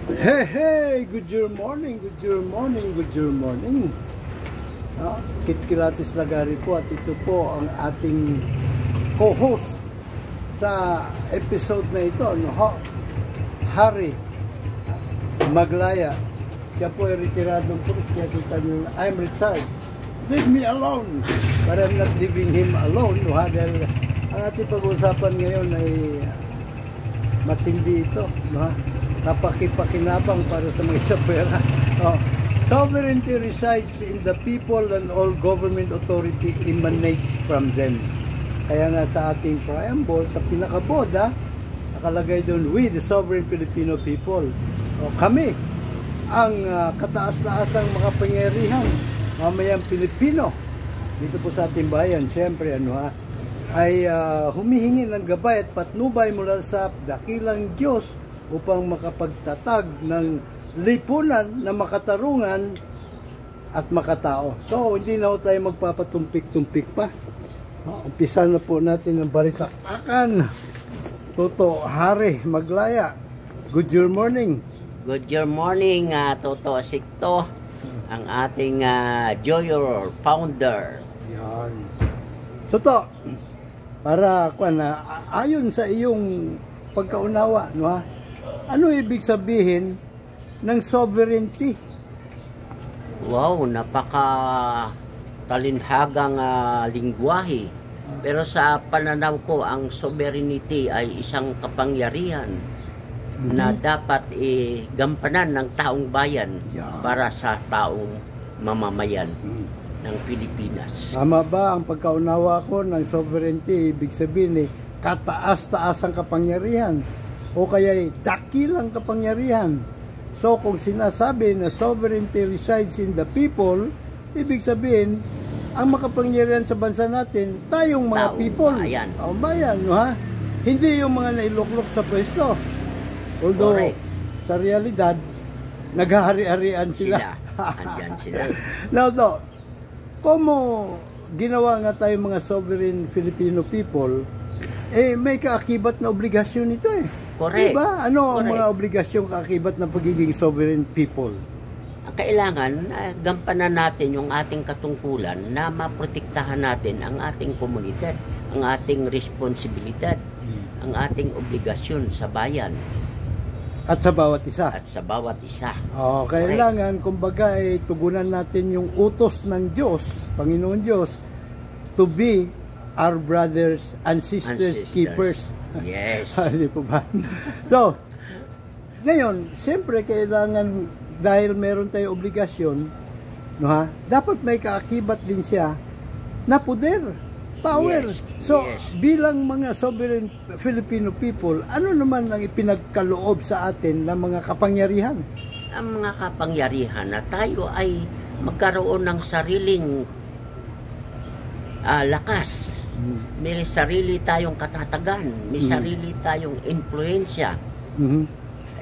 Hey, hey! Good morning, good morning, good morning. Kitkilatis Lagari po at ito po ang ating co-host sa episode na ito, Harry Maglaya. Siya po ay retiradong pulis, kaya kita nyo, I'm retired. Leave me alone! But I'm not leaving him alone, dahil ang ating pag-uusapan ngayon ay matindi ito, napakipakinabang para sa mga isabera. Sovereignty resides in the people and all government authority emanates from them. Kaya nga sa ating preamble, sa pinakaboda, nakalagay doon, we the sovereign Filipino people. Kami, ang kataas-taasang makapangyarihan, mamayang Pilipino, dito po sa ating bayan, siyempre, ay humihingi ng gabay at patnubay mula sa dakilang Diyos upang makapagtatag ng lipunan na makatarungan at makatao. So, hindi na tayo magpapatumpik-tumpik pa. Umpisa na po natin ang balitaktakan. Toto Harry Maglaya, good morning. Good morning, Toto Asikto, ang ating Joyor founder. Yan. Toto, para ayon sa iyong pagkaunawa, ano ibig sabihin ng sovereignty? Wow, napaka talinhagang lingwahe. Pero sa pananaw ko, ang sovereignty ay isang kapangyarihan na dapat gampanan ng taong bayan para sa taong mamamayan ng Pilipinas. Tama ba ang pagkaunawa ko ng sovereignty? Ibig sabihin kataas-taasang kapangyarihan o kaya dakilang kapangyarihan. So kung sinasabi na sovereignty resides in the people, ibig sabihin ang makapangyarihan sa bansa natin, tayong mga taong people, bayan. Taong bayan, hindi yung mga nailuklok sa pwesto. Although correct. Sa realidad naghahari-harian sila. Andyan sila. Now, como ginawa nga tayo mga sovereign Filipino people, may kaakibat na obligasyon ito Correct. Diba? Ano ang mga obligasyon kaakibat ng pagiging sovereign people? Kailangan gampanan natin yung ating katungkulan na maprotektahan natin ang ating komunidad, ang ating responsibilidad, ang ating obligasyon sa bayan. At sa bawat isa. At sa bawat isa. Kailangan, kumbaga, tugunan natin yung utos ng Diyos, Panginoon Diyos, to be our brothers and sisters keepers. Yes. Hindi po ba? So, ngayon, siyempre, kailangan, dahil meron tayo obligasyon, dapat may kaakibat din siya na poder. Power. Yes, so, yes. Bilang mga sovereign Filipino people, ano naman ang ipinagkaloob sa atin ng mga kapangyarihan? Ang mga kapangyarihan na tayo ay magkaroon ng sariling lakas. May sarili tayong katatagan. May sarili tayong influensya.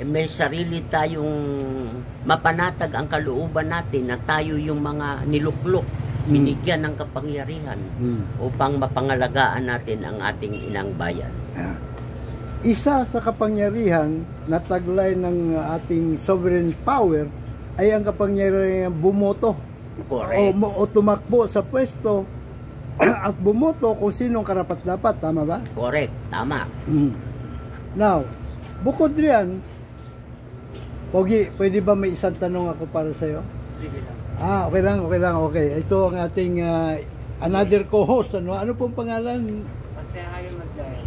May sarili tayong mapanatag ang kalooban natin na tayo yung mga niluklok. Binigyan ng kapangyarihan upang mapangalagaan natin ang ating inang bayan. Isa sa kapangyarihan na taglay ng ating sovereign power ay ang kapangyarihan bumoto. Correct. O tumakbo sa pwesto at bumoto kung sinong karapat-dapat. Tama ba? Correct. Tama. Now, bukod riyan, Pogi, pwede ba may isang tanong ako para sa'yo? Sige lang. Okay lang. Ito ang ating another co-host. Ano pong pangalan? Masahayo Magdaya.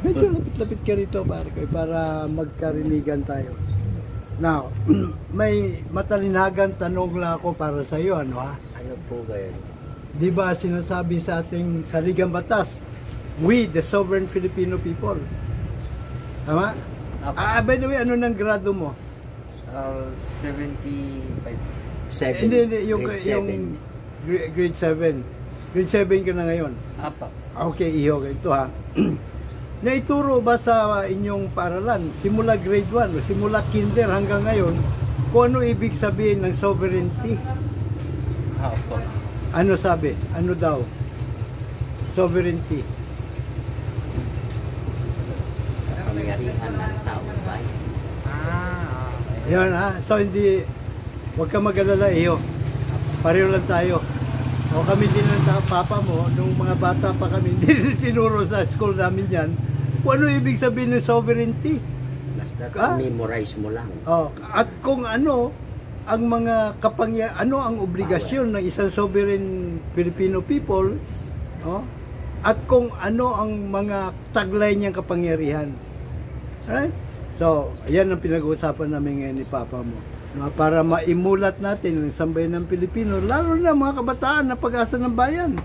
Medyo lapit-lapit ka rito para magkarinigan tayo. Now, may matalinagan tanong lang ako para sa iyo. Ano po gayon? Di ba sinasabi sa ating saligang batas, we the sovereign Filipino people. Tama? By the way, ano ng grado mo? 75. Hindi, yung grade 7. Grade 7 ka na ngayon. Apa. Okay, iyo, ito Naituro ba sa inyong paaralan, simula grade 1 o simula kinder hanggang ngayon, kung ano ibig sabihin ng sovereignty? Apa. Ano sabi? Ano daw? Sovereignty. Kapangyarihan ng taong bayan. Yan ha. So hindi, huwag ka mag-alala iyo. Pareho lang tayo. O kami din ng papa mo, nung mga bata pa kami, hindi rin tinuro sa school namin yan. Kung ano ibig sabihin ng sovereignty? Basta memorize mo lang. Oh, at kung ano ang mga ano ang obligasyon ng isang sovereign Filipino people, oh, at kung ano ang mga taglay niyang kapangyarihan. Right? So, yan ang pinag-uusapan namin ngayon ni Papa mo. Para maimulat natin ang sambayan ng Pilipino, lalo na mga kabataan na pag-asa ng bayan.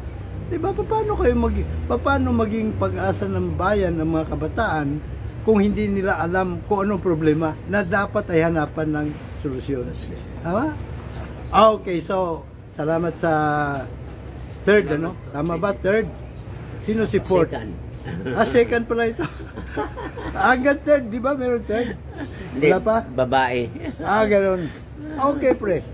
Diba, paano maging pag-asa ng bayan ng mga kabataan kung hindi nila alam kung anong problema na dapat ay hanapan ng solusyon. Tama? Okay, so, salamat sa third, ano? Tama ba, third? Sino si fourth? Second. Second pala ito. Hanggang third, di ba meron third? Hindi, Wala pa? babae. Ganoon. Okay, pre.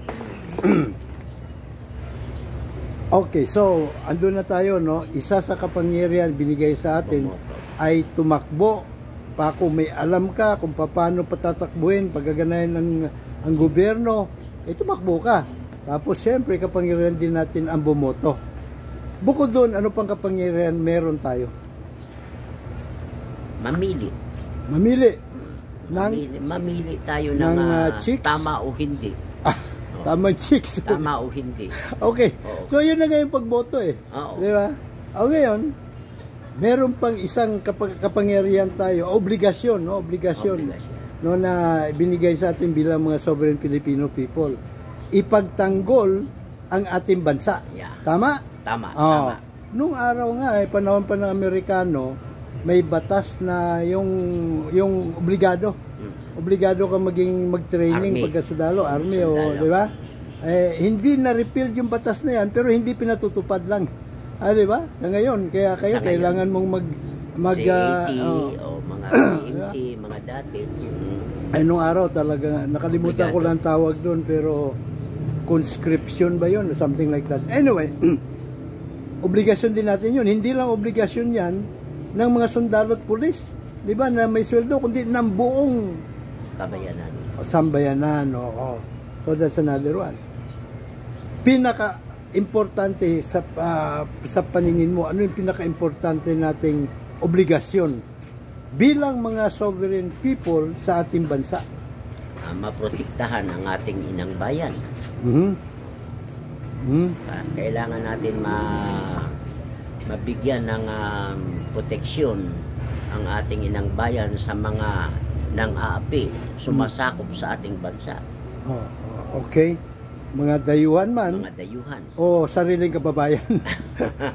Okay, so, andun na tayo, no? Isa sa kapangyarihan binigay sa atin ay tumakbo. Pa kung may alam ka kung paano patatakbuhin, paggaganahin ang gobyerno, tumakbo ka. Tapos, syempre, kapangyarihan din natin ang bumoto. Bukod doon, ano pang kapangyarihan meron tayo? Mamili. Mamili tayo ng tama o hindi. Tama chicks. Tama o hindi. Okay. Oo. So yun na ngayon pagboto eh. Oo. Di ba? O ngayon, meron pang isang kapangyarihan tayo, obligasyon, no? Obligasyon. No, na binigay sa atin bilang mga sovereign Filipino people. Ipagtanggol ang ating bansa. Yeah. Tama? Tama. Nung araw nga panahon pa ng Amerikano, may batas na yung obligado. Obligado ka mag-training pagkasundalo, army o, di ba? Hindi na-repeal yung batas na yan, pero hindi pinatutupad lang. Di ba? Ngayon, kaya kayo kailangan mong CAT o mga PMT, mga dati. Nung araw talaga, nakalimutan ko lang tawag doon, pero conscription ba yun? Something like that. Anyway, obligasyon din natin yun. Hindi lang obligasyon yan ng mga sundalo at pulis, di ba, na may sweldo, kundi ng buong sambayanan. Oo. So that's another one. Pinaka-importante sa paningin mo, ano yung pinaka-importante nating obligasyon bilang mga sovereign people sa ating bansa? Maprotektahan ang ating inang bayan. Kailangan natin mabigyan ng proteksyon ang ating inang bayan sa mga nang-aapi, sumasakop sa ating bansa. Okay. Mga dayuhan man. Mga dayuhan. O sariling kababayan.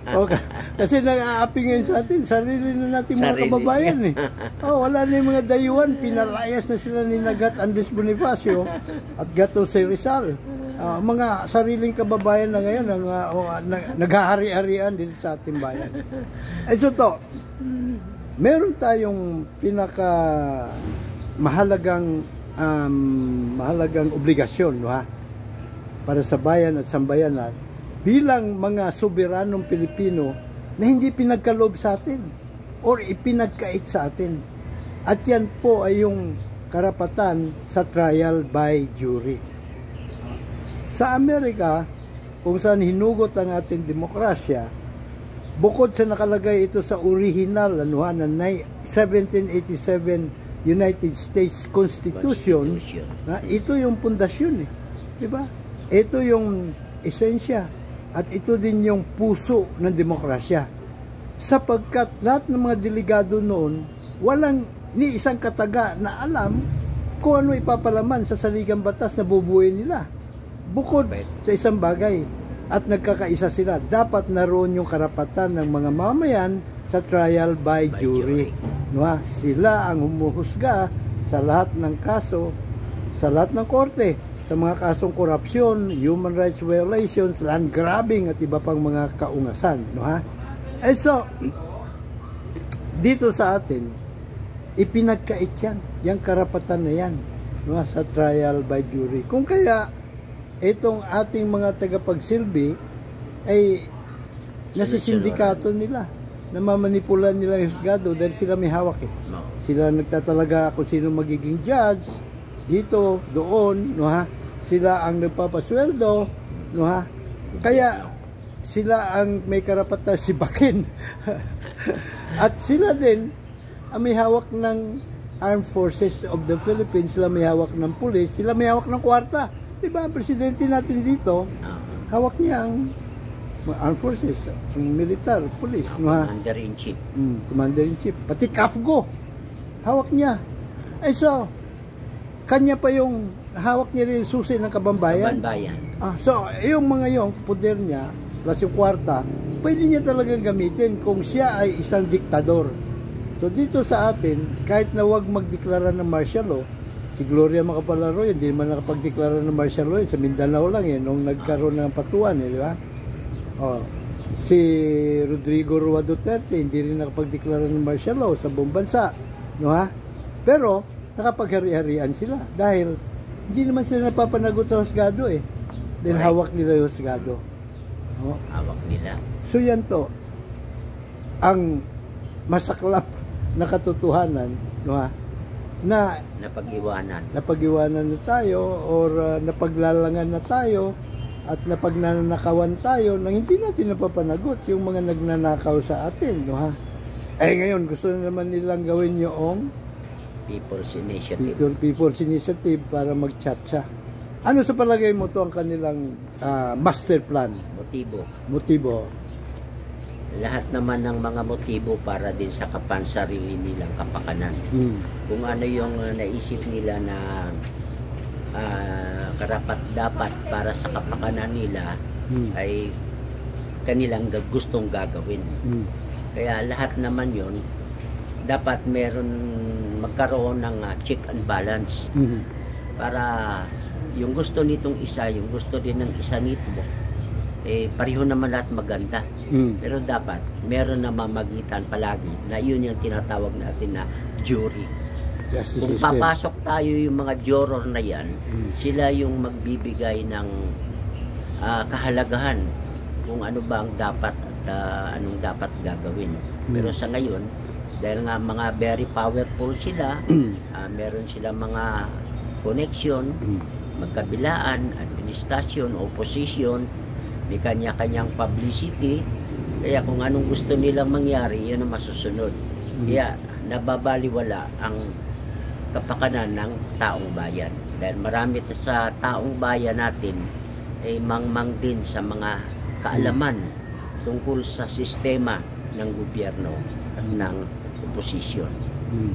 Okay. Kasi nang-aapi ngayon sa atin, sarili na natin mga kababayan eh. Wala na yung mga dayuhan, pinalayas na sila ni Nagat Andres Bonifacio at Gato C. Rizal. Mga sariling kababayan na ngayon naghahari-harian dito sa ating bayan. So to, meron tayong pinaka mahalagang obligasyon, no, ha? Para sa bayan at sambayanan bilang mga soberanong Pilipino na hindi pinagkaloob sa atin or ipinagkait sa atin. At yan po ay yung karapatan sa trial by jury. Sa Amerika, kung saan hinugot ang ating demokrasya, bukod sa nakalagay ito sa original na 1787 United States Constitution, ito yung pundasyon, di ba? Ito yung esensya at ito din yung puso ng demokrasya. Sapagkat lahat ng mga delegado noon, walang ni isang kataga na alam kung ano ipapalaman sa saligang batas na bubuuin nila. Bukod sa isang bagay, at nagkakaisa sila, dapat naroon yung karapatan ng mga mamayan sa trial by jury. No, sila ang humuhusga sa lahat ng kaso, sa lahat ng korte, sa mga kasong korupsyon, human rights violations, land grabbing at iba pang mga kaungasan, no, ha? And so dito sa atin ipinagkait yan, yung karapatan na yan, no, sa trial by jury. Kung kaya itong ating mga tagapagsilbi ay nasisindikato nila, namamanipulan nila yung husgado dahil sila may hawak eh. Sila nagtatalaga kung sino magiging judge, dito, doon, no ha? Sila ang nagpapasweldo, no ha? Kaya sila ang may karapatan sibakin. At sila din ang may hawak ng Armed Forces of the Philippines, sila may hawak ng pulis, sila may hawak ng kwarta. Diba, ang presidente natin dito, hawak niya ang Armed Forces, ang militar, pulis, no ha? Commander-in-Chief. Commander-in-Chief, pati KAFGO, hawak niya. Ay so, kanya pa yung hawak niya rin susi ng kabambayan. So, yung mga yung poder niya, plus yung kwarta, pwede niya talagang gamitin kung siya ay isang diktador. So, dito sa atin, kahit na wag magdeklara ng martial law, si Gloria Macapagal, hindi naman nakapagdeklara ng martial law, sa Mindanao lang nung nagkaroon ng patuan, di ba? Si Rodrigo Roa Duterte, hindi rin nakapagdeklara ng martial law sa buong bansa, no ha? Pero, nakapaghari-harian sila dahil hindi naman sila napapanagot sa husgado dahil hawak nila yung husgado. Hawak nila. So yan to ang masaklap na katotohanan, no ha? Na napag-iwanan na tayo or napaglalangan na tayo at napagnanakawan tayo nang hindi natin napapanagot yung mga nagnanakaw sa atin, no ha? Ngayon gusto na naman nilang gawin yung People's Initiative. People's Initiative para mag-chat-chat. Ano sa palagay mo to ang kanilang master plan? Motibo. Lahat naman ng mga motibo para din sa kapansarili nilang kapakanan. Kung ano yung naisip nila na karapat-dapat para sa kapakanan nila ay kanilang gustong gagawin. Kaya lahat naman yon dapat magkaroon ng check and balance para yung gusto nitong isa, yung gusto din ng isa nito pareho naman lahat maganda. Pero dapat meron na mamagitan palagi na yun yung tinatawag natin na jury. Kung papasok tayo yung mga juror na yan, sila yung magbibigay ng kahalagahan kung ano ba ang dapat at anong dapat gagawin. Pero sa ngayon, dahil nga mga very powerful sila, meron sila mga connection, magkabilaan, administrasyon, opposition, may kanya-kanyang publicity, kaya kung anong gusto nilang mangyari, yun ang masusunod. Kaya nababaliwala ang kapakanan ng taong bayan. Dahil marami sa taong bayan natin ay mangmang din sa mga kaalaman tungkol sa sistema ng gobyerno at ng oposisyon.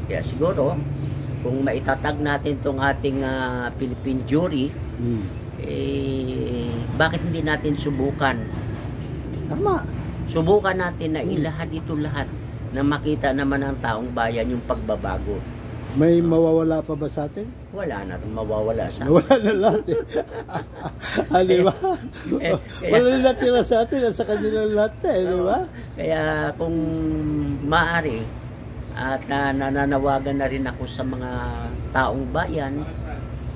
Kaya siguro, kung maitatag natin itong ating Philippine jury, bakit hindi natin subukan? Tama. Subukan natin na ilahad ito lahat na makita naman ng taong bayan yung pagbabago. May mawawala pa ba sa atin? Wala na rin mawawala sa atin. Wala na lahat di ba? Wala na natira sa atin sa kanila lahat di ba? Kaya kung maaari at nananawagan na rin ako sa mga taong bayan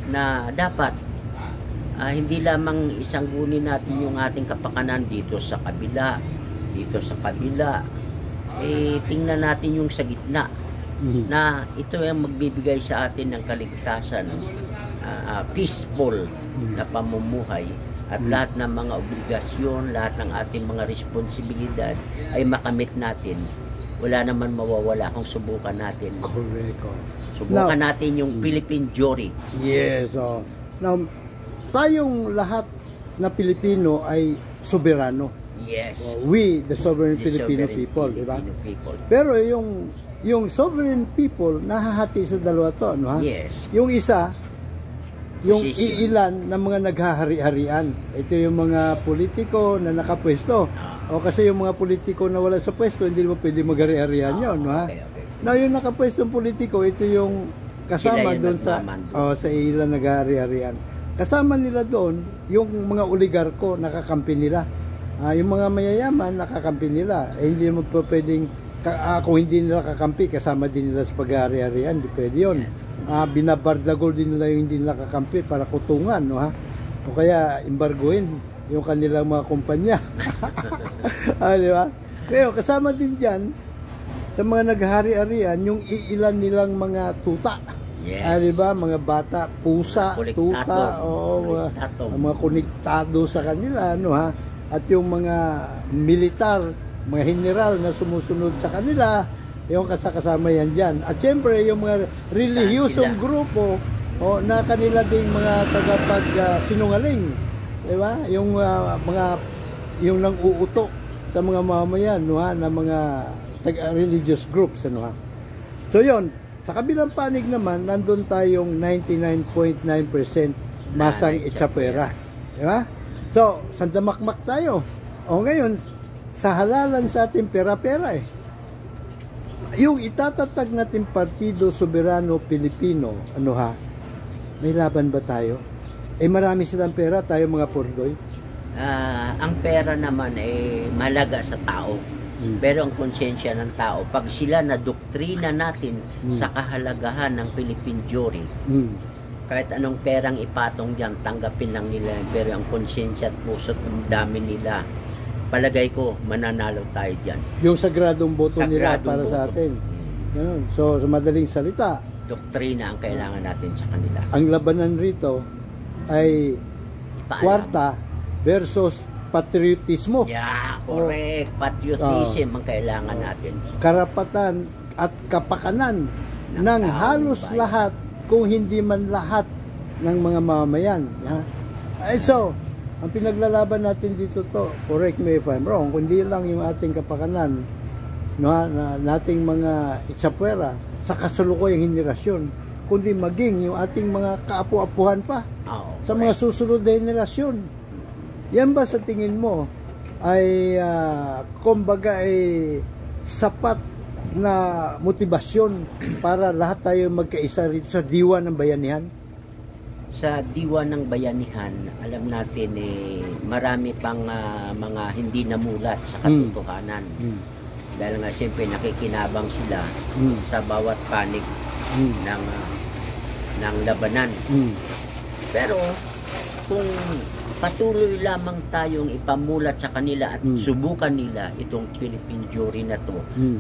na dapat hindi lamang isanggunin natin yung ating kapakanan dito sa kabila, tingnan natin yung sa gitna na ito ang magbibigay sa atin ng kaligtasan, peaceful na pamumuhay at lahat ng mga obligasyon, lahat ng ating mga responsibilidad ay makamit natin. Wala naman mawawala kung subukan natin. Correct. Subukan natin yung Philippine jury. Yes. Now, tayong lahat na Pilipino ay soberano. Yes. We, the sovereign Filipino people, di ba? Pero yung sovereign people, nahahati sa dalawa to, no ha? Yes. Yung isa, yung iilan ng mga naghahari-harian. Ito yung mga politiko na nakapwesto. O kasi yung mga politiko na wala sa pwesto, hindi mo pwede maghari-harian yun, no ha? Okay. Now, yung nakapwestong politiko, ito yung kasama doon sa ilan naghahari-harian. Kasama nila doon, yung mga oligarko, nakakampi nila. Yung mga mayayaman, nakakampi nila. Hindi mo pwedeng, kung hindi nila kakampi, kasama din nila sa paghahari-harian, hindi pwede yun. Binabardagol din nila yung hindi nila kakampi para kutungan, no ha? O kaya, embargoin yung kanilang mga kumpanya. Di ba? Pero kasama din dyan, sa mga naghahari-harian, yung iilan nilang mga tuta. Yes. Di ba? Mga bata, pusa, tuta, mga konektado sa kanila, ano ha? At yung mga militar, mga general na sumusunod sa kanila, yung kasama yan dyan. At siyempre, yung mga relihiyosong grupo, na kanila ding mga tagapag-sinungaling. Diba? Yung yung nang uuto sa mga mamayan, no, ha? Na mga religious groups, ano ha? So yon, sa kabilang panig naman, nandun tayong 99.9% masang Itzapuera. Diba? So, sandamakmak tayo. O ngayon, sa halalan sa ating pera-pera yung itatatag natin Partido Soberano Pilipino, ano ha, may laban ba tayo? Marami silang pera, tayo mga pordoy. Ang pera naman malaga sa tao. Pero ang konsensya ng tao, pag sila na doktrina natin sa kahalagahan ng Philippine Jewry, kahit anong perang ipatong dyan, tanggapin lang nila. Pero ang konsensya at puso't dami nila, palagay ko, mananalo tayo dyan. Yung sagradong boto nila para sa atin. Ganun. So, sa madaling salita, doktrina ang kailangan natin sa kanila. Ang labanan rito ay kwarta versus patriotismo. Yeah, correct. Patriotism ang kailangan natin. Karapatan at kapakanan ng halos lahat, kung hindi man lahat ng mga mamayan. So, ang pinaglalaban natin dito correct me if I'm wrong, kundi lang yung ating kapakanan, na nating mga Itzapuera sa kasalukuyang henerasyon, kundi maging yung ating mga kaapu-apuhan pa sa mga susunod na henerasyon. Yan ba sa tingin mo ay kumbaga sapat na motibasyon para lahat tayo magkaisa rito sa diwa ng bayanihan? Sa diwa ng bayanihan, alam natin marami pang mga hindi namulat sa katotohanan. Dahil nga siyempre nakikinabang sila sa bawat panig ng labanan. Pero kung patuloy lamang tayong ipamulat sa kanila at subukan nila itong Philippine Jewry na to,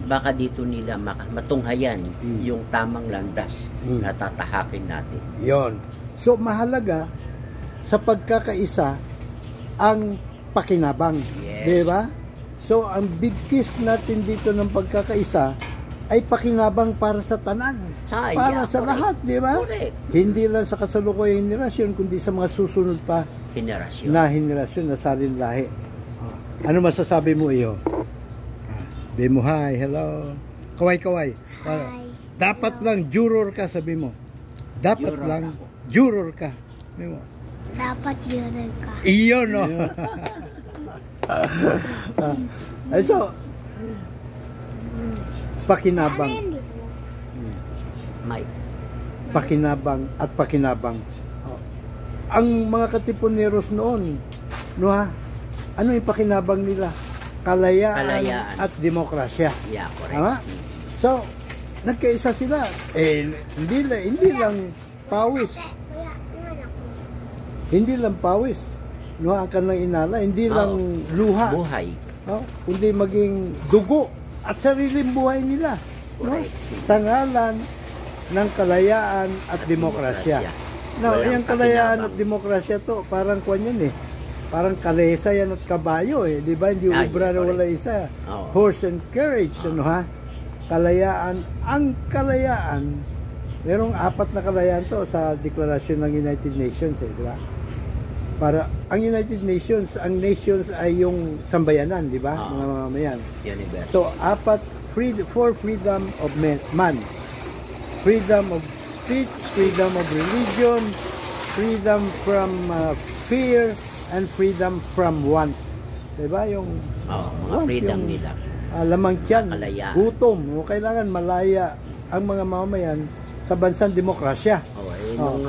baka dito nila matunghayan yung tamang landas na tatahakin natin. Yon. So mahalaga sa pagkakaisa ang pakinabang, yes. Di ba? So ang bigkis natin dito ng pagkakaisa ay pakinabang para sa tanan, para sa lahat, di ba? Hindi lang sa kasalukuyang henerasyon, kundi sa mga susunod pa henerasyon na salin lahi. Ano masasabi mo iyo? Sabi mo, hi, hello. Kaway. Hi. Dapat lang juror ka, sabi mo. Dapat juror lang ako. Juror ka. Sabi mo. Dapat juror ka. Iyon, no? Ay, so, pakinabang. Mike. Pakinabang at pakinabang. Ang mga katipuneros noon, no ha? Ano yung pakinabang nila? Kalayaan. At demokrasya. Yeah, correct. Tama? So, nagkaisa sila. Hindi lang pawis. Hindi lang pawis. No, ang kanang inala, hindi lang luha. Buhay. Kundi maging dugo at sariling buhay nila. No? Sa ngalan ng kalayaan at demokrasya. Now, yung kalayaan at demokrasya to, parang kwan yan Parang kalesa yan at kabayo di ba? Hindi ubra na wala isa. Horse and carriage, ano ha? Kalayaan, ang kalayaan, merong 4 na kalayaan to sa deklarasyon ng United Nations, di ba? Para, ang United Nations, ang nations ay yung sambayanan, di ba? Mga mamayan. So, 4, for freedom of man. Freedom of speech, freedom of religion, freedom from fear, and freedom from want. Diba? Yung mga freedom nila. Lamang tiyan, kalayaan. gutom. Kailangan malaya ang mga mamamayan sa bansang demokrasya. Nung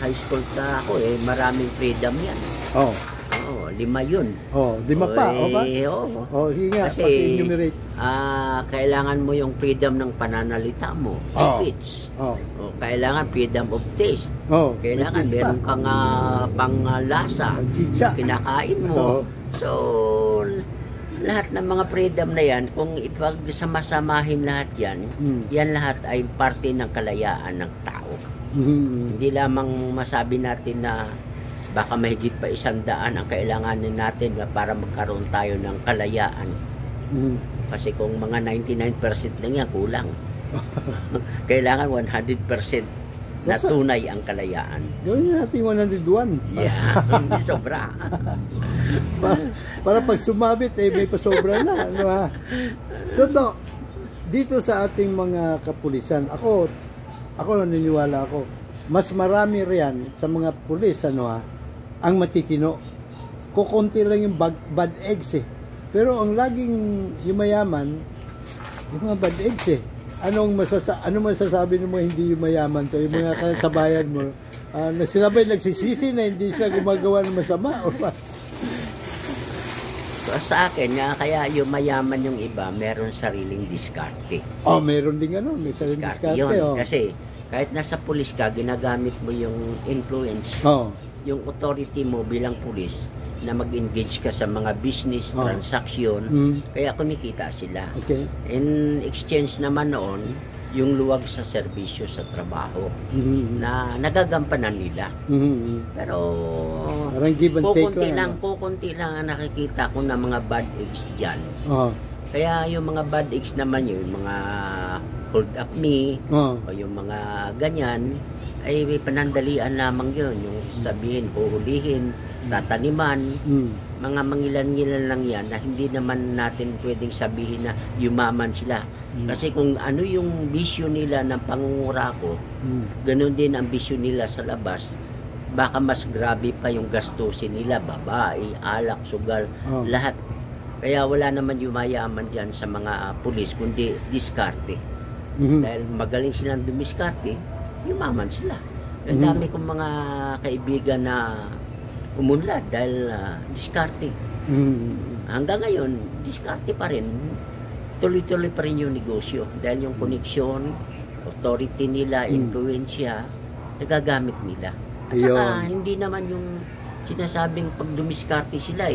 high school ka ako, maraming freedom yan. 5 yun. 5 pa, ba? Sige nga, kasi paki-enumerate. Kailangan mo yung freedom ng pananalita mo, speech. Kailangan freedom of taste. Kailangan meron kang panglasa, kinakain mo. So, lahat ng mga freedom na yan, kung ipagsama-samahin lahat yan, yan lahat ay parte ng kalayaan ng tao. Hindi lamang masabi natin na baka mahigit pa 100 ang kailanganin natin para magkaroon tayo ng kalayaan. Kasi kung mga 99% lang yan, kulang. Kailangan 100% na tunay ang kalayaan. Gawin natin 101. Yeah, hindi sobra. para pag sumabit, may pasobra na. Ano, ha? So, dito sa ating mga kapulisan, ako naniniwala ako, mas marami riyan sa mga pulis, ang matitino. Kukunti lang yung bad eggs eh. Pero ang laging yumayaman, yung mga bad eggs eh. Ano masasabi mo hindi yumayaman to? Yung mga kasabayan mo, sila ba nagsisisi na hindi sila gumagawa ng masama? O ba? So, sa akin, kaya yumayaman yung iba, meron sariling diskarte. Meron din may sariling diskarte. Yun, kasi kahit nasa pulis ka, ginagamit mo yung influence, yung authority mo bilang pulis, na mag-engage ka sa mga business transaction, kaya kumikita sila. Okay. In exchange naman noon, yung luwag sa serbisyo sa trabaho na nagagampanan nila. Pero kukunti lang ang nakikita ko na mga bad eggs dyan. Kaya yung mga bad eggs naman yung mga hold up me o yung mga ganyan ay may panandalian lamang yun. Yung sabihin, huhulihin, tataniman, mga mangilan-ngilan lang yan na hindi naman natin pwedeng sabihin na yumaman sila. Kasi kung ano yung bisyo nila ng pangungurako, ganun din ang bisyo nila sa labas, baka mas grabe pa yung gastusin nila, babae, alak, sugal, lahat. Kaya wala naman yumayaman dyan sa mga pulis, kundi diskarte. Dahil magaling silang dumiskarte, yumaman sila. Ang dami kong mga kaibigan na umunlad dahil diskarte. Hanggang ngayon, diskarte pa rin. Tuloy-tuloy pa rin yung negosyo. Dahil yung koneksyon, authority nila, influensya, nagagamit nila. At saka, hindi naman yung sinasabing pag dumiskarte sila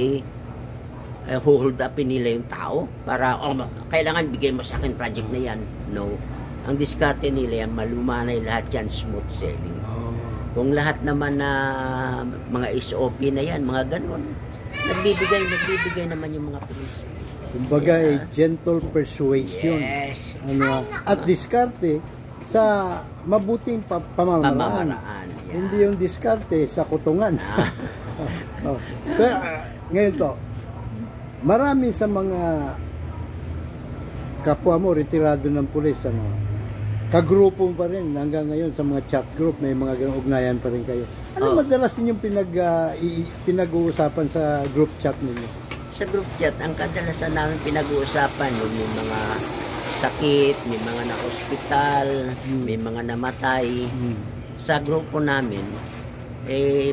hold upin nila yung tao para, kailangan bigay mo sa akin project na yan. No. Ang diskarte nila yan, malumanay lahat yan, smooth sailing. Kung lahat naman na mga SOP na yan, mga ganun, nagbibigay naman yung mga pulis. Kumbaga, gentle persuasion. Yes. At diskarte sa mabuting pamamaraan. Yeah. Hindi yung diskarte sa kutungan. Pero, ngayon to, marami sa mga kapwa mo, retirado ng pulis, kagrupo pa rin hanggang ngayon sa mga chat group, may mga ganong ugnayan pa rin kayo. Ano madalas ninyong pinag-uusapan sa group chat ninyo? Sa group chat, ang kadalasan namin pinag-uusapan yung mga sakit, may mga na-hospital, may mga namatay. Sa grupo namin,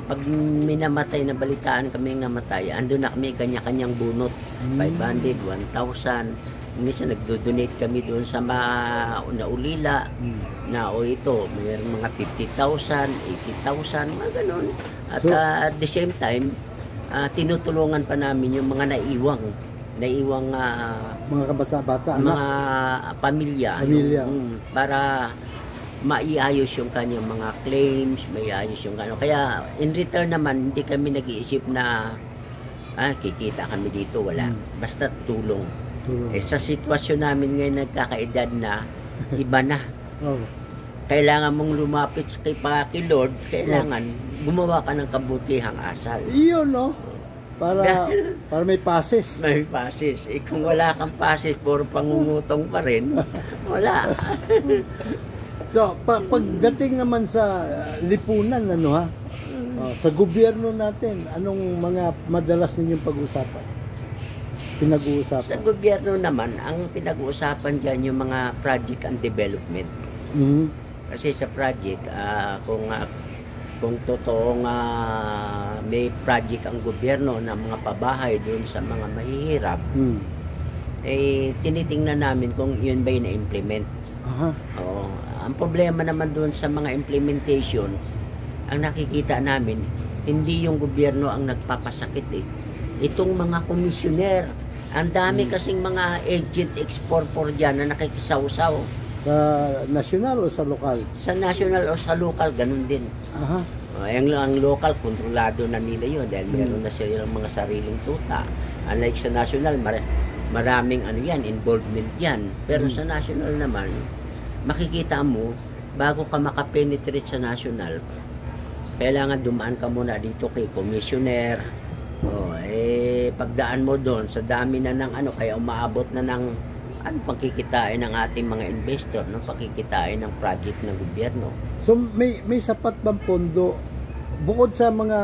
pag may namatay, na balitaan kami ng namatay, andun na kami kanya-kanyang bunot, 500, 1,000. Minsan nagdo-donate kami doon sa naulila na ito, mayroong mga 50,000, 80,000, mga ganun. At at the same time, tinutulungan pa namin yung mga naiwang mga kabata-bata, mga pamilya. Para maiayos yung kanyang mga claims, maiayos yung kaya in return naman, hindi kami nag-iisip na kikita kami dito, wala. Basta tulong. Sa sitwasyon namin ngayon, nagkakaedad na, iba na. Kailangan mong lumapit kay Lord, kailangan gumawa ka ng kabutihang asal. Iyon, no? Para may pases. May pases. Kung wala kang pases, puro pangungutong pa rin, wala. So, pagdating naman sa lipunan, sa gobyerno natin, anong mga madalas ninyong pag-usapan? Pinag-uusapan? Sa gobyerno naman, ang pinag-uusapan dyan yung mga project and development. Kasi sa project, kung totoong may project ang gobyerno na mga pabahay doon sa mga mahihirap, tinitingnan namin kung yun ba yung na-implement. Ang problema naman doon sa mga implementation, ang nakikita namin, hindi yung gobyerno ang nagpapasakit itong mga komisyoner. Ang dami kasing mga agent exporter dyan na nakikisawsaw. Sa national o sa lokal? Sa national o sa local, ganun din. Aha. Ang local, kontrolado na nila yun dahil meron na silang mga sariling tuta. Unlike sa national, maraming ano yan, involvement yan. Pero sa national naman, makikita mo, bago ka makapenetrate sa national, kailangan dumaan ka muna dito kay commissioner. Pagdaan mo doon, sa dami na ng ano, kaya umaabot na ng pangkikitain ng ating mga investor, no? Pangkikitain ng project ng gobyerno. So may sapat bang pondo bukod sa mga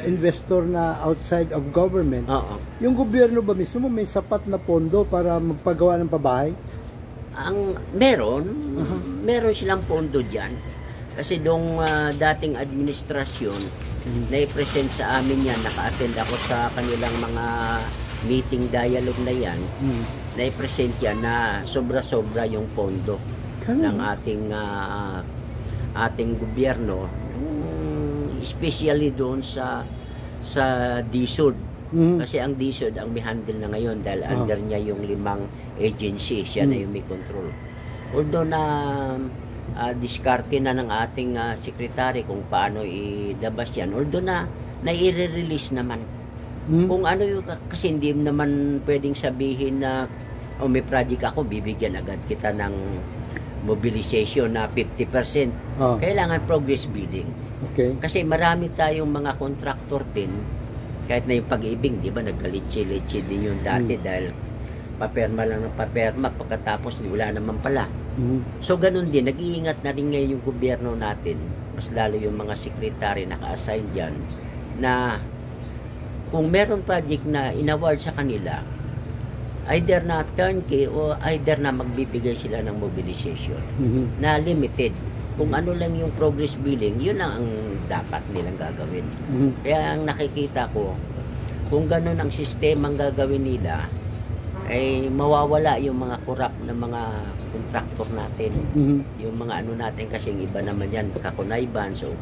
investor na outside of government? Oo. Yung gobyerno ba mismo may sapat na pondo para magpagawa ng pabahay? Meron silang pondo diyan. Kasi dong dating administrasyon, na-present sa amin yan, naka-attend ako sa kanilang mga meeting dialogue na yan, na-present yan na sobra-sobra yung pondo ng ating gobyerno, especially doon sa DSUD. Kasi ang DSUD ang may handle na ngayon dahil under niya yung 5 agency, siya na yung may control. Although na diskarte na ng ating secretary kung paano ilabas yan, although na i-release naman. Kung ano yung, kasi hindi naman pwedeng sabihin na may project ako, bibigyan agad kita ng mobilization na 50%. Kailangan progress billing. Okay. Kasi marami tayong mga contractor din, kahit na yung Pag-ibig, di ba, nagkalitsi-litsi din yung dati dahil paperma lang ng paperma, pagkatapos wala naman pala. So ganun din, nag-iingat na rin ngayon yung gobyerno natin, mas lalo yung mga secretary naka-assign dyan, na kung meron project na in-award sa kanila, either na turnkey o either na magbibigay sila ng mobilization na limited. Kung ano lang yung progress billing, yun lang ang dapat nilang gagawin. Kaya ang nakikita ko, kung ganun ang sistema ang gagawin nila, ay mawawala yung mga corrupt na mga contractor natin. Yung mga ano natin, kasi iba naman yan, kakunayban, so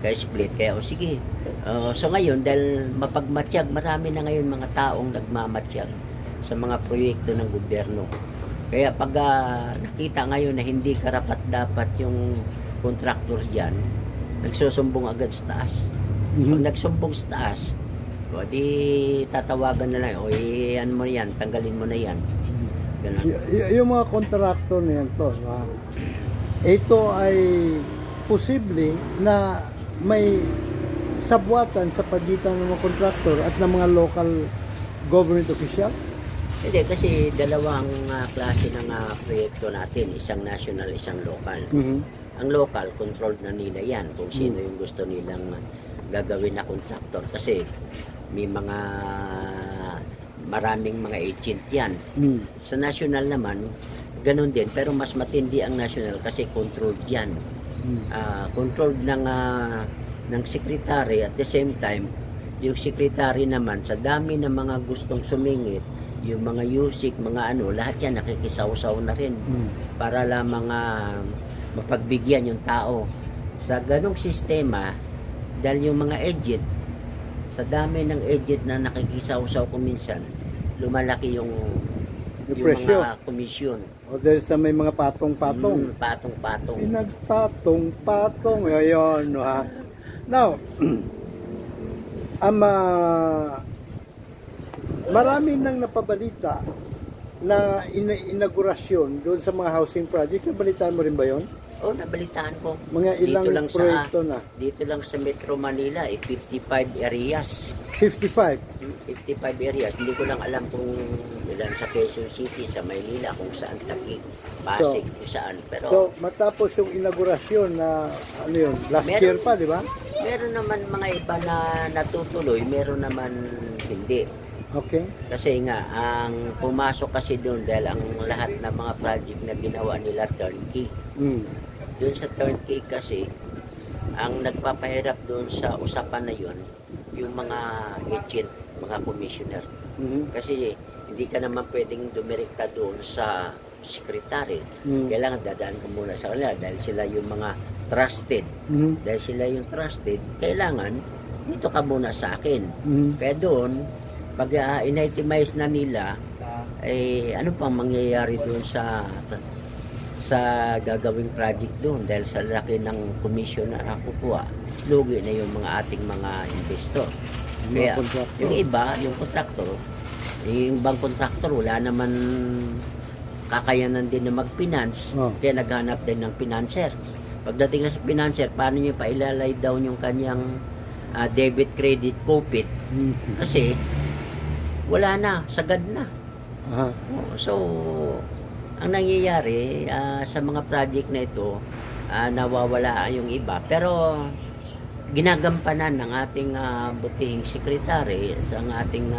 ka-split. Kaya sige. So ngayon, dahil mapagmatsyag, marami na ngayon mga taong nagmamatsyag sa mga proyekto ng gobyerno. Kaya pag nakita ngayon na hindi karapat-dapat yung contractor dyan, nagsusumbong agad sa taas. Pag nagsumbong sa taas, di tatawagan na lang, ano mo yan, tanggalin mo na yan. Yung mga contractor na yan to, ito ay posible na may sabwatan sa pagitan ng mga contractor at ng mga local government official? Hindi, kasi dalawang klase ng proyekto natin, isang national, isang local. Ang local, controlled na nila yan kung sino yung gusto nilang gagawin na contractor, kasi may maraming mga agent yan. Sa national naman, ganun din, pero mas matindi ang national kasi controlled yan. Controlled ng secretary, at the same time, yung secretary naman, sa dami ng mga gustong sumingit, yung mga USIC, mga ano, lahat yan nakikisaw-saw na rin para lamang mapagbigyan yung tao. Sa ganong sistema, dahil yung mga agent, sa dami ng agent na nakikisaw-saw kuminsan, lumalaki yung mga komisyon. O dahil sa may mga patong-patong. Patong-patong. Pinagpatong-patong. Ayun, ha. Now, marami nang napabalita na inaugurasyon doon sa mga housing projects. Nabalitaan mo rin ba yun? Oo, nabalitaan ko. Mga ilang proyekto na? Dito lang sa Metro Manila, 55 areas. 55? 55 areas. Hindi ko lang alam kung ilan sa Quezon City, sa Maynila, kung saan Taguig, Pasig, kung saan. Pero, so, matapos yung inaugurasyon na, ano yun, last year pa, di ba? Meron naman mga iba na natutuloy, meron naman hindi. Okay. Kasi nga, ang pumasok kasi doon dahil ang lahat ng mga project na ginawa nila turnkey. Doon sa turnkey kasi, ang nagpapahirap doon sa usapan na yun, yung mga agent, mga commissioner. Kasi hindi ka naman pwedeng dumirekta doon sa secretary. Kailangan dadaan ka muna sa kanila dahil sila yung mga trusted. Dahil sila yung trusted, kailangan dito ka muna sa akin. Kaya doon, pag in-itemize na nila, ano pang mangyayari doon sa sa gagawing project doon dahil sa laki ng commission na nakukuha, lugi na yung mga ating mga investor. Kaya yung iba, yung contractor, yung ibang contractor wala naman kakayanan din na mag-finance, kaya naghanap din ng financer. Pagdating na sa financer, paano nyo pa ilalay down yung kanyang debit, credit, kopit? Kasi wala na, sagad na. So, ang nangyayari sa mga project na ito, nawawala yung iba. Pero, ginagampanan ng ating butihing sekretary at ang ating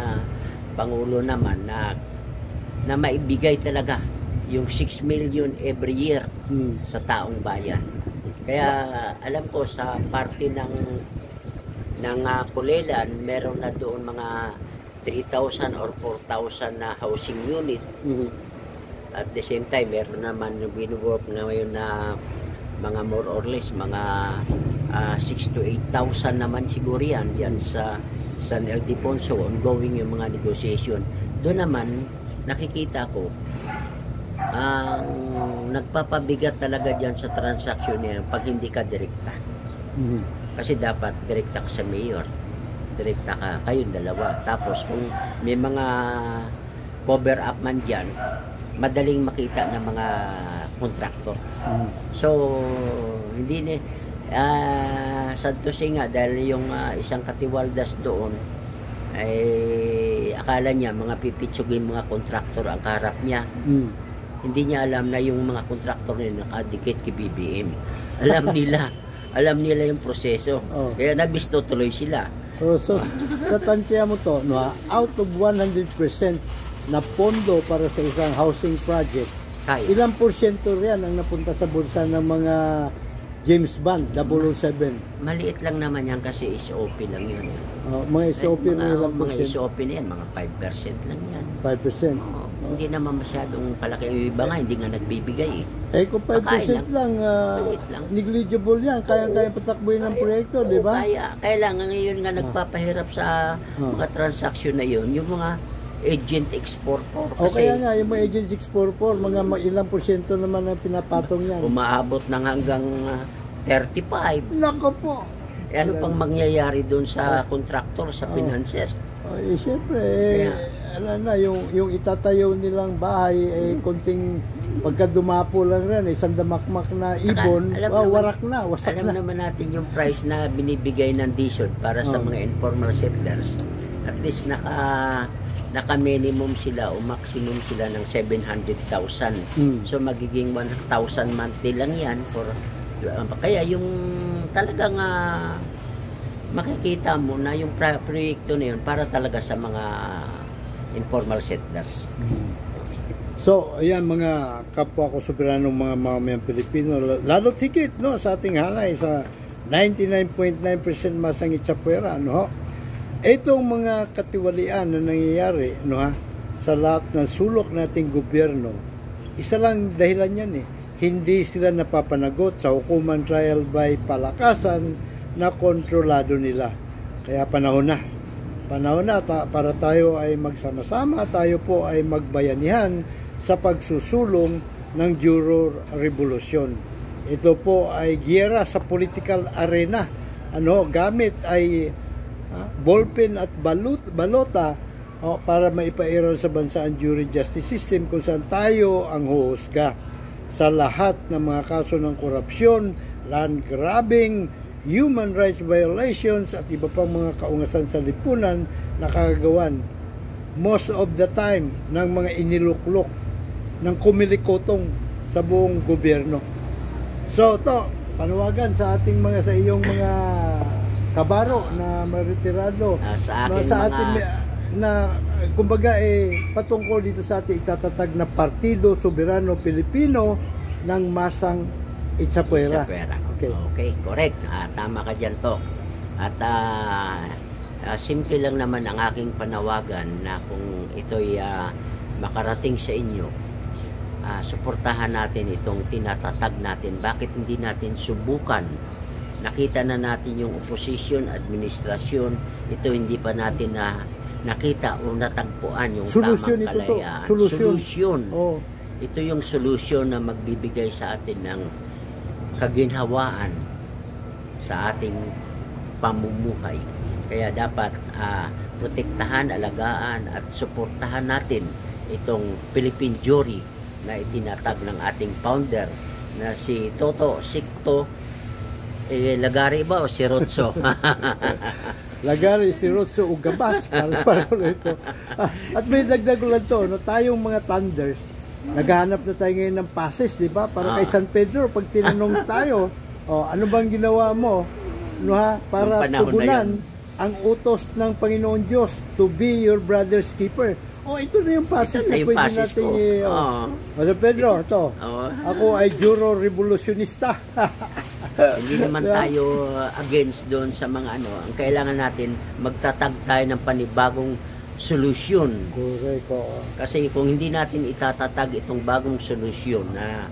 Pangulo naman na maibigay talaga yung 6 million every year sa taong bayan. Kaya, alam ko sa parte ng Pulelan, meron na doon mga 3,000 or 4,000 na housing unit. At the same time, meron naman yung binuwork na ngayon na mga more or less, mga 6 to 8,000 naman siguro yan sa San Ildefonso, ongoing yung mga negotiation. Doon naman, nakikita ko, ang nagpapabigat talaga dyan sa transaction niya pag hindi ka direkta. Kasi dapat direkta ka sa mayor, direkta ka, kayong dalawa. Tapos kung may mga cover up man dyan, madaling makita ng mga contractor. So, hindi ni Santos nga dahil yung isang katiwaldas doon ay akala niya mga pipitsugin mga contractor ang kaharap niya. Hindi niya alam na yung mga contractor nila nakadikit kay BBM. Alam nila yung proseso. Kaya nabisto tuloy sila. So tatansya mo to, no, out of 100% na pondo para sa isang housing project, ilang porsyento riyan ang napunta sa bulsa ng mga James Bond 007? Maliit lang naman yan kasi SOP lang yun. Mga SOP mga SOP na yan, mga 5% lang yan. 5%? Hindi naman masyadong palaki. Yung iba nga, hindi nga nagbibigay kung 5% lang, negligible yan. Kaya patakbuhin ng proyekto, di ba? Kaya lang, ngayon nga nagpapahirap sa mga transaksyon na yun, yung mga agent exporter. Kaya nga, yung mga agent exporter, mga ilang porsyento naman ang pinapatong yan. Umaabot na hanggang 35. Nako po! Ano pang mangyayari doon sa contractor, sa financer? Siyempre, yung itatayo nilang bahay, konting pagkadumapo lang rin, isang damakmak na ibon, warak na, wasak na. Alam naman natin yung price na binibigay ng DSUD para sa mga informal settlers. At least naka-minimum sila o maximum sila ng 700,000. So magiging 1,000 monthly lang yan. Kaya yung talagang makikita mo na yung proyekto na yun para talaga sa mga informal settlers. So, ayan mga kapwa ko soberanong mga mamamayang Pilipino, lalo tikit no, sa ating halay sa 99.9% masangit sa puwera, no? Itong mga katiwalian na nangyayari, no, sa lahat ng sulok nating gobyerno, isa lang dahilan yan hindi sila napapanagot sa hukuman trial by palakasan na kontrolado nila. Kaya panahon na para tayo ay magsama-sama, tayo po ay magbayanihan sa pagsusulong ng Juror Revolusyon. Ito po ay giyera sa political arena. Gamit ay ballpen at balota para maipairal sa bansa ang jury justice system kung saan tayo ang huhusga sa lahat ng mga kaso ng korupsyon, land grabbing, human rights violations at iba pang mga kaungasan sa lipunan na kagagawan most of the time ng mga iniluklok ng kumilikotong sa buong gobyerno. So ito, panawagan sa ating sa iyong mga kabaro na maritirado sa atin na kumbaga patungkol dito sa ating itatatag na Partido Soberano Pilipino ng Masang Itzapuera. Okay, correct. Tama ka dyan to. At simple lang naman ang aking panawagan na kung ito'y makarating sa inyo, suportahan natin itong tinatatag natin. Bakit hindi natin subukan? Nakita na natin yung opposition, administrasyon, ito hindi pa natin nakita o natagpuan yung solusyon tamang kalayaan. Solusyon. Ito yung solusyon na magbibigay sa atin ng kaginhawaan sa ating pamumuhay. Kaya dapat protektahan, alagaan at suportahan natin itong Philippine Jury na itinatag ng ating founder na si Toto Sicto Lagari ba o si Rotso? Lagari, si Rotso Ugabas. Parang ito. At may dagdag lang to, no? Tayong mga Thunders, naghahanap na tayo ngayon ng passes, di ba? Para kay San Pedro, pag tinanong tayo, ano bang ginawa mo? No, ha? Para tugunan ang utos ng Panginoon Diyos to be your brother's keeper. Ito na yung passes na pwede natin San Pedro, ito. Ako ay juro revolutionista. Hindi naman tayo against doon sa mga ano. Ang kailangan natin, magtatag tayo ng panibagong solusyon. Kasi kung hindi natin itatatag itong bagong solusyon na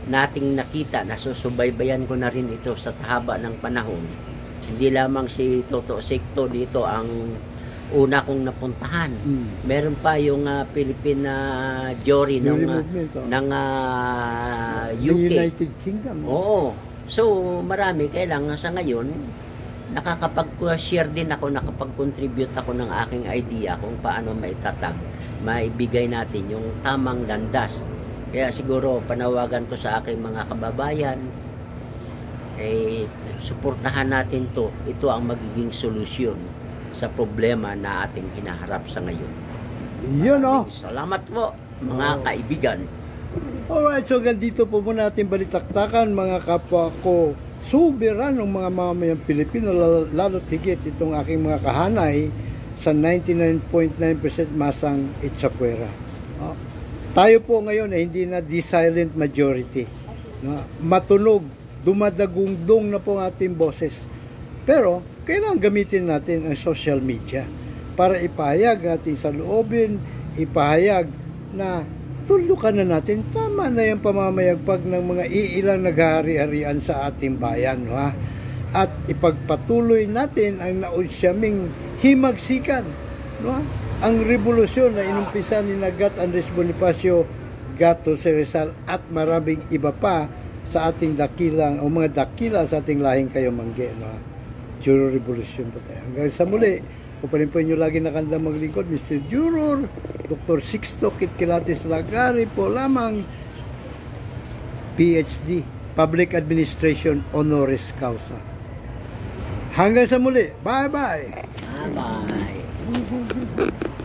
nating nakita, nasusubaybayan ko na rin ito sa haba ng panahon. Hindi lamang si Toto Sicto dito ang una kong napuntahan. Meron pa yung Philippine Jury ng UK. United Kingdom. Oo. So, marami. Kailangan sa ngayon, nakakapag-share din ako, nakapag-contribute ako ng aking idea kung paano maitatag, maibigay natin yung tamang landas. Kaya siguro, panawagan ko sa aking mga kababayan, suportahan natin to. Ito ang magiging solusyon sa problema na ating hinaharap sa ngayon. Yun Salamat po, mga kaibigan. Alright, so ganito po muna natin balitaktakan mga kapwa ko suberan ng mga mamamayang Pilipino, lalo tigit itong aking mga kahanay sa 99.9% masang itsapuera. Tayo po ngayon ay hindi na the silent majority. Matunog, dumadagungdong na po ang ating boses. Pero kailangan gamitin natin ang social media para ipahayag natin sa loobin, ipahayag na tulukan na natin, tama na yung pamamayagpag ng mga iilang naghahari-harian sa ating bayan. At ipagpatuloy natin ang naunsyaming himagsikan. Ang revolusyon na inumpisa ni Gat Andres Bonifacio, Gato Rizal at maraming iba pa sa ating dakilang o mga dakila sa ating lahing Kayamangge. Juror Revolution po tayo. Hanggang sa muli, kuparin po inyo lagi nakanda maglingkod, Mr. Juror, Dr. Sicto Kitkilatis Lagari po lamang, PhD, Public Administration Honoris Causa. Hanggang sa muli, bye-bye! Bye-bye!